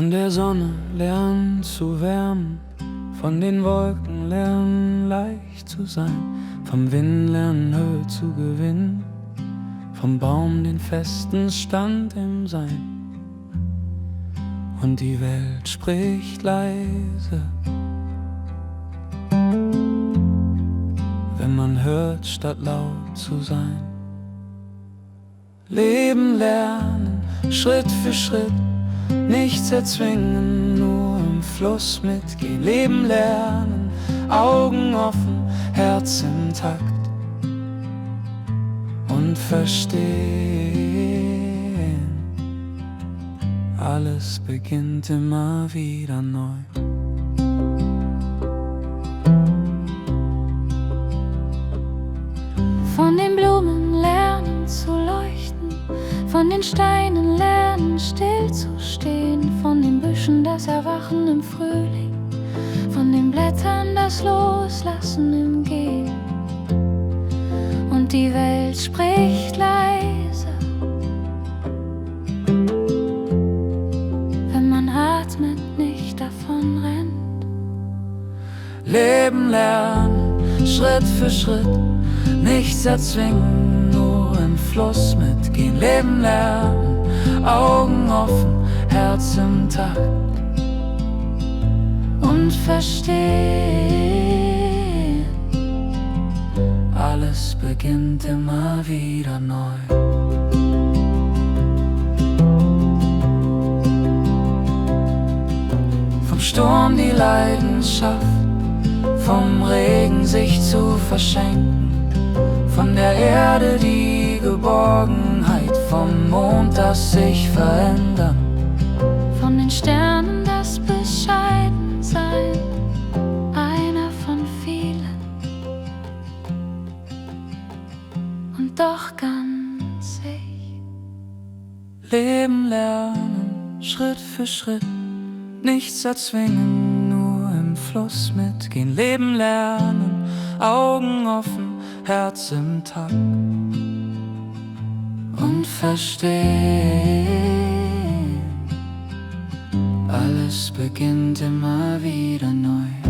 Von der Sonne lernen zu wärmen, von den Wolken lernen leicht zu sein, vom Wind lernen Höhe zu gewinnen, vom Baum den festen Stand im Sein. Und die Welt spricht leise, wenn man hört, statt laut zu sein. Leben lernen, Schritt für Schritt, nichts erzwingen, nur im Fluss mitgehen. Leben lernen, Augen offen, Herz im Takt und verstehen, alles beginnt immer wieder neu. Von den Blumen lernen zu leuchten, von den Steinen lernen still zu stehen, von den Büschen das Erwachen im Frühling, von den Blättern das Loslassen im Gehen. Und die Welt spricht leise, wenn man atmet, nicht davon rennt. Leben lernen, Schritt für Schritt, nichts erzwingen, nur im Fluss mitgehen. Leben lernen, Augen offen, Herz im Takt und verstehen, alles beginnt immer wieder neu. Vom Sturm die Leidenschaft, vom Regen sich zu verschenken, von der Erde die Geborgenheit, vom Mond das sich verändern, von den Sternen das Bescheidensein, einer von vielen und doch ganz ich. Leben lernen, Schritt für Schritt, nichts erzwingen, nur im Fluss mitgehen. Leben lernen, Augen offen, Herz im Takt und verstehen, alles beginnt immer wieder neu.